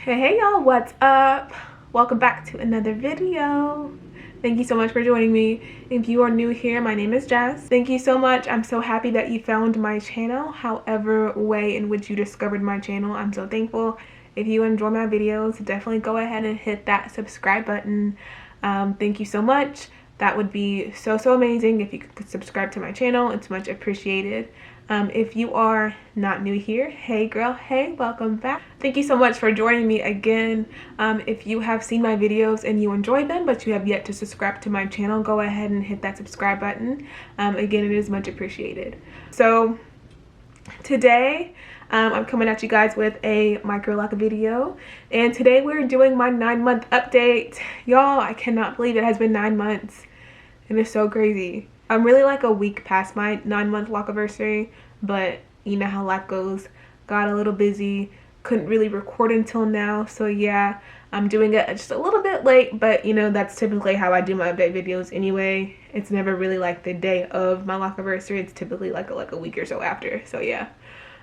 Hey y'all, what's up? Welcome back to another video. Thank you so much for joining me. If you are new here, my name is Jess. Thank you so much. I'm so happy that you found my channel. However way in which you discovered my channel, I'm so thankful. If you enjoy my videos, definitely go ahead and hit that subscribe button. Thank you so much. That would be so amazing if you could subscribe to my channel. It's much appreciated. If you are not new here, hey girl, hey, welcome back. Thank you so much for joining me again. If you have seen my videos and you enjoyed them but you have yet to subscribe to my channel, go ahead and hit that subscribe button. Again, it is much appreciated. So today I'm coming at you guys with a Microloc video, and today we're doing my 9-month update. Y'all, I cannot believe it has been 9 months, and it's so crazy. I'm really like a week past my 9-month lock-iversary, but you know how life goes. Got a little busy, couldn't really record until now, so yeah, I'm doing it just a little bit late, but you know, that's typically how I do my update videos anyway. It's never really like the day of my lock-iversary, it's typically like a week or so after, so yeah.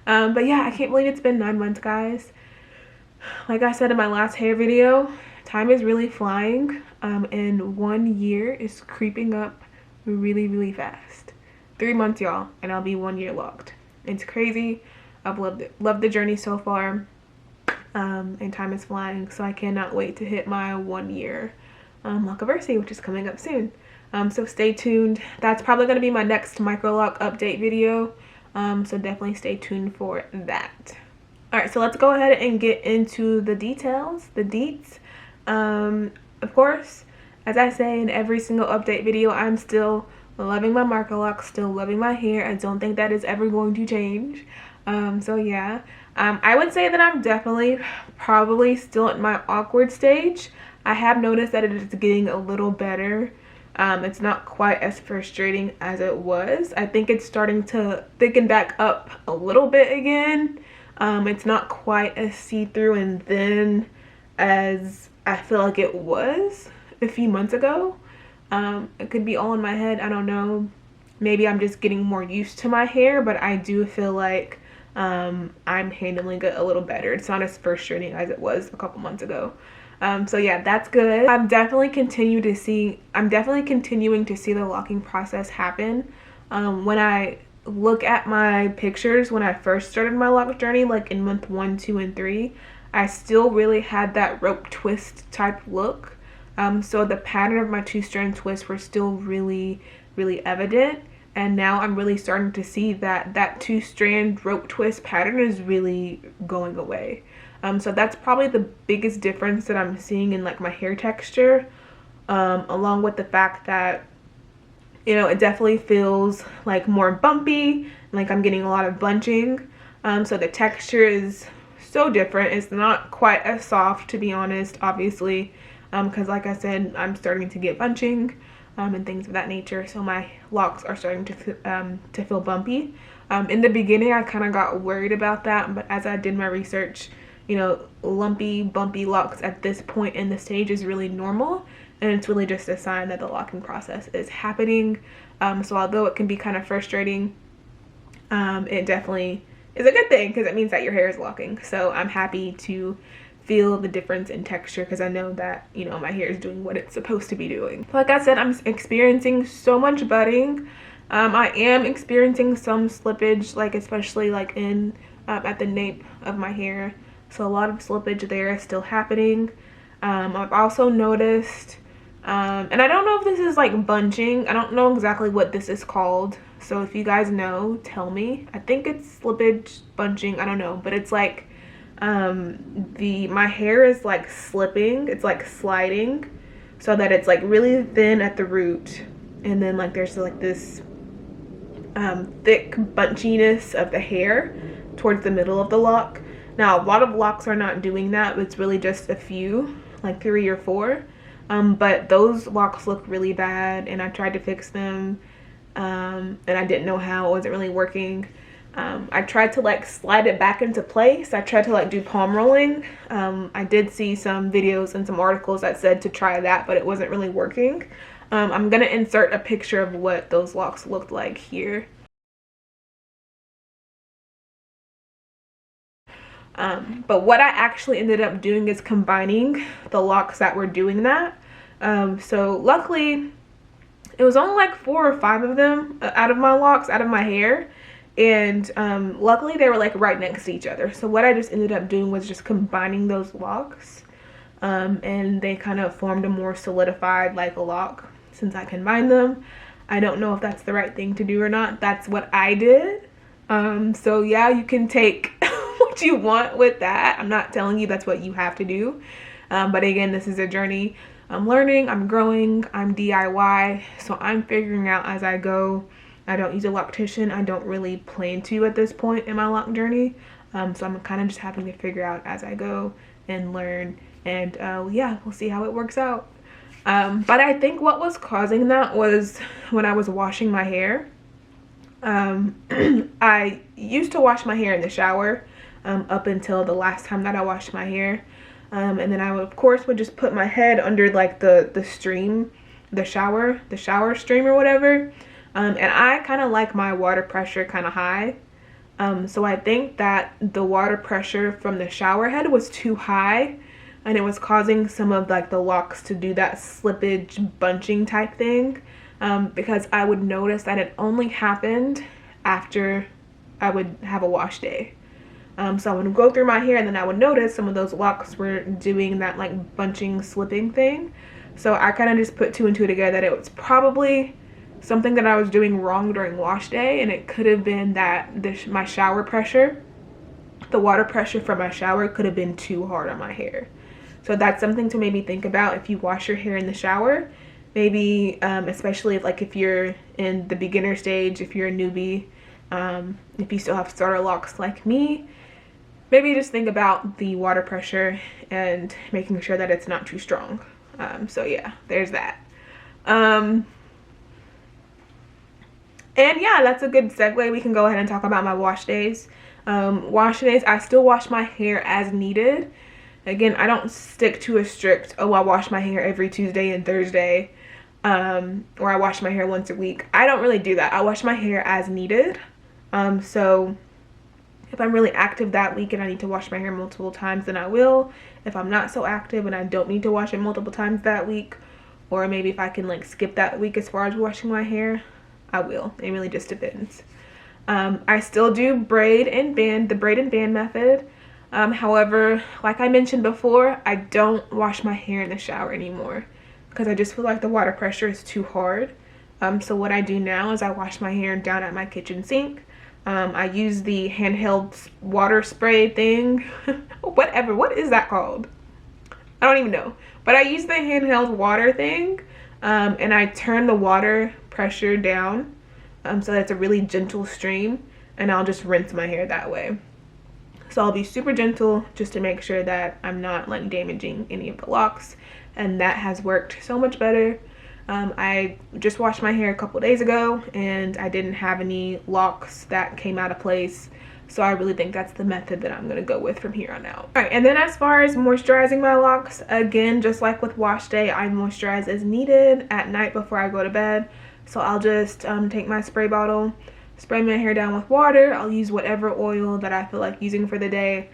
But yeah, I can't believe it's been 9 months, guys. Like I said in my last hair video, time is really flying, and 1 year is creeping up really fast. 3 months, y'all, and I'll be 1 year locked. It's crazy. I've loved the journey so far, and time is flying, so I cannot wait to hit my 1 year lock-iversary, which is coming up soon. So stay tuned. That's probably going to be my next Microloc update video, so definitely stay tuned for that. Alright, so let's go ahead and get into the details, the deets. Of course, as I say in every single update video, I'm still loving my Microloc, still loving my hair. I don't think that is ever going to change. So yeah, I would say that I'm definitely probably still at my awkward stage. I have noticed that it is getting a little better. It's not quite as frustrating as it was. I think it's starting to thicken back up a little bit again. It's not quite as see-through and thin as I feel like it was a few months ago. It could be all in my head, I don't know. Maybe I'm just getting more used to my hair, but I do feel like I'm handling it a little better. It's not as frustrating as it was a couple months ago. So yeah, that's good. I'm definitely continuing to see the locking process happen. When I look at my pictures when I first started my lock journey, like in month 1, 2, and 3, I still really had that rope twist type look. So the pattern of my 2-strand twists were still really evident, and now I'm really starting to see that 2-strand rope twist pattern is really going away. So that's probably the biggest difference that I'm seeing in like my hair texture, along with the fact that, you know, it definitely feels like more bumpy, like I'm getting a lot of bunching. So the texture is so different. It's not quite as soft, to be honest, obviously, because like I said, I'm starting to get bunching and things of that nature, so my locks are starting to feel bumpy. In the beginning, I kind of got worried about that, but as I did my research, you know, lumpy, bumpy locks at this point in the stage is really normal, and it's really just a sign that the locking process is happening. So although it can be kind of frustrating, it definitely is a good thing because it means that your hair is locking. So I'm happy to feel the difference in texture because I know that, you know, my hair is doing what it's supposed to be doing. Like I said, I'm experiencing so much budding. I am experiencing some slippage, like especially like in at the nape of my hair. So a lot of slippage there is still happening. I've also noticed, and I don't know if this is like bunching. I don't know exactly what this is called. So if you guys know, tell me. I think it's slippage, bunching, I don't know. But it's like, my hair is like slipping. It's like sliding so that it's like really thin at the root. And then like there's like this thick bunchiness of the hair towards the middle of the lock. Now, a lot of locks are not doing that. It's really just a few, like 3 or 4. But those locks look really bad, and I tried to fix them, and I didn't know how. It wasn't really working. I tried to like slide it back into place. I tried to like do palm rolling. I did see some videos and some articles that said to try that, but it wasn't really working. I'm gonna insert a picture of what those locks looked like here. But what I actually ended up doing is combining the locks that were doing that. So luckily it was only like 4 or 5 of them out of my locks, out of my hair. And luckily they were like right next to each other. So what I just ended up doing was just combining those locks. And they kind of formed a more solidified like a lock since I combined them. I don't know if that's the right thing to do or not. That's what I did. So yeah, you can take what you want with that. I'm not telling you that's what you have to do. But again, this is a journey. I'm learning, I'm growing, I'm DIY. So I'm figuring out as I go. I don't use a loctician. I don't really plan to at this point in my lock journey. So I'm kind of just having to figure out as I go and learn. And yeah, we'll see how it works out. But I think what was causing that was when I was washing my hair. I used to wash my hair in the shower up until the last time that I washed my hair. And then I would, of course, would just put my head under like the stream, the shower stream or whatever. And I kind of like my water pressure kind of high. So I think that the water pressure from the shower head was too high, and it was causing some of like the locks to do that slippage bunching type thing. Because I would notice that it only happened after I would have a wash day. So I would go through my hair and then I would notice some of those locks were doing that like bunching, slipping thing. So I kind of just put 2 and 2 together that it was probably something that I was doing wrong during wash day, and it could have been that my shower pressure, the water pressure from my shower could have been too hard on my hair. So that's something to maybe think about if you wash your hair in the shower. Maybe especially if you're in the beginner stage, if you're a newbie, if you still have starter locks like me, maybe just think about the water pressure and making sure that it's not too strong. So yeah, there's that. And yeah, that's a good segue. We can go ahead and talk about my wash days. Wash days, I still wash my hair as needed. Again, I don't stick to a strict, oh, I wash my hair every Tuesday and Thursday, or I wash my hair once a week. I don't really do that. I wash my hair as needed. So if I'm really active that week and I need to wash my hair multiple times, then I will. If I'm not so active and I don't need to wash it multiple times that week, or maybe if I can like skip that week as far as washing my hair, I will. It really just depends. I still do braid and band, the braid and band method. However, like I mentioned before, I don't wash my hair in the shower anymore because I just feel like the water pressure is too hard. So what I do now is I wash my hair down at my kitchen sink. I use the handheld water spray thing. Whatever, what is that called? I don't even know. But I use the handheld water thing, and I turn the water pressure down so that it's a really gentle stream, and I'll just rinse my hair that way. So I'll be super gentle just to make sure that I'm not like damaging any of the locks, and that has worked so much better. I just washed my hair a couple days ago and I didn't have any locks that came out of place, so I really think that's the method that I'm going to go with from here on out. All right, and then as far as moisturizing my locks, again, just like with wash day, I moisturize as needed at night before I go to bed. So I'll just take my spray bottle, spray my hair down with water. I'll use whatever oil that I feel like using for the day.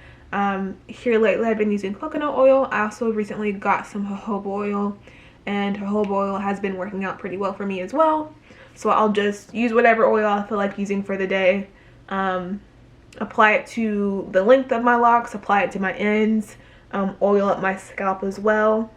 Here lately I've been using coconut oil. I also recently got some jojoba oil, and jojoba oil has been working out pretty well for me as well. So I'll just use whatever oil I feel like using for the day. Apply it to the length of my locks, apply it to my ends, oil up my scalp as well.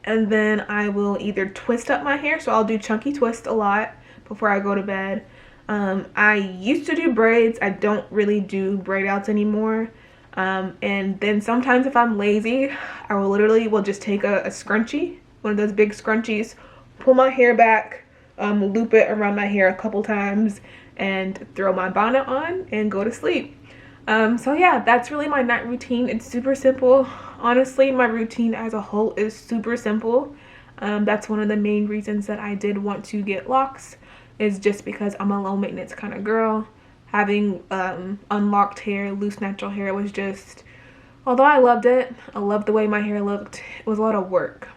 And then I will either twist up my hair, so I'll do chunky twist a lot before I go to bed. I used to do braids. I don't really do braid outs anymore. And then sometimes if I'm lazy, I will literally just take a scrunchie, one of those big scrunchies, pull my hair back, loop it around my hair a couple times, and throw my bonnet on and go to sleep. So yeah, that's really my night routine. It's super simple. Honestly, my routine as a whole is super simple. That's one of the main reasons that I did want to get locks, is just because I'm a low maintenance kind of girl. Having unlocked hair, loose natural hair was just, although I loved it, I loved the way my hair looked, it was a lot of work.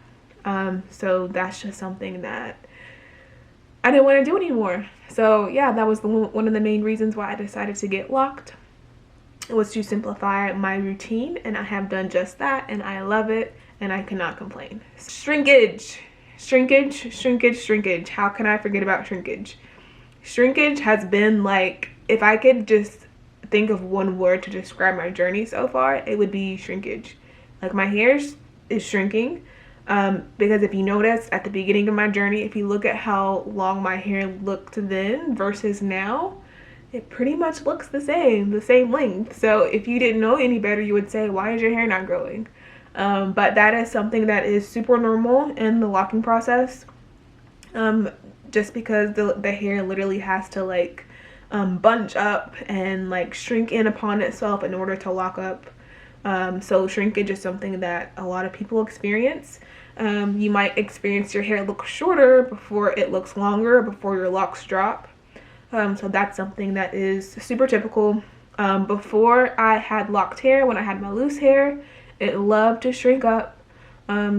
So that's just something that I didn't want to do anymore. So yeah, that was one of the main reasons why I decided to get locked. was to simplify my routine, and I have done just that, and I love it, and I cannot complain. Shrinkage. Shrinkage, shrinkage, shrinkage. How can I forget about shrinkage? Shrinkage has been like, if I could just think of one word to describe my journey so far, it would be shrinkage. Like, my hair is shrinking, because if you notice at the beginning of my journey, if you look at how long my hair looked then versus now, it pretty much looks the same length. So if you didn't know any better, you would say, why is your hair not growing? But that is something that is super normal in the locking process, just because the hair literally has to like bunch up and like shrink in upon itself in order to lock up. So shrinkage is something that a lot of people experience. You might experience your hair look shorter before it looks longer, before your locks drop. So that's something that is super typical. Before I had locked hair, when I had my loose hair, it loved to shrink up.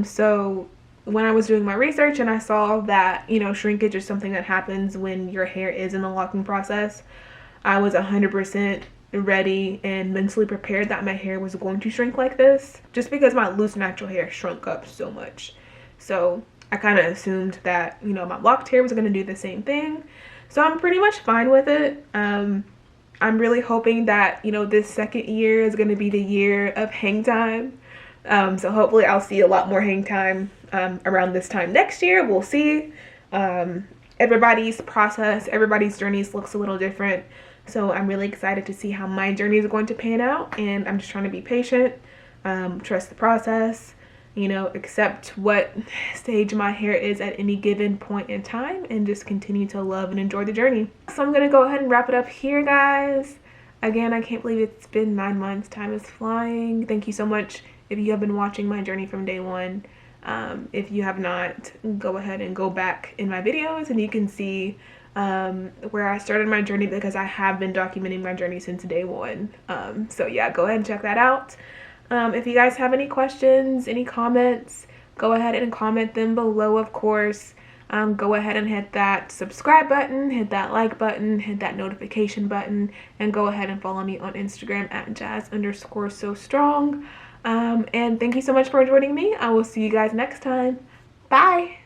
So when I was doing my research and I saw that, you know, shrinkage is something that happens when your hair is in the locking process, I was 100% ready and mentally prepared that my hair was going to shrink like this, just because my loose natural hair shrunk up so much. So I kind of assumed that, you know, my locked hair was going to do the same thing. So I'm pretty much fine with it. I'm really hoping that, you know, this second year is going to be the year of hang time. So hopefully I'll see a lot more hang time around this time next year. We'll see. Everybody's process, everybody's journeys looks a little different. So I'm really excited to see how my journey is going to pan out. And I'm just trying to be patient, trust the process, you know, accept what stage my hair is at any given point in time, and just continue to love and enjoy the journey. So I'm gonna go ahead and wrap it up here, guys. Again, I can't believe it's been 9 months. Time is flying. Thank you so much if you have been watching my journey from day one. If you have not, go ahead and go back in my videos and you can see where I started my journey, because I have been documenting my journey since day one. So yeah, go ahead and check that out. If you guys have any questions, any comments, go ahead and comment them below, of course. Go ahead and hit that subscribe button, hit that like button, hit that notification button, and go ahead and follow me on Instagram at jazz_so strong. And thank you so much for joining me. I will see you guys next time. Bye.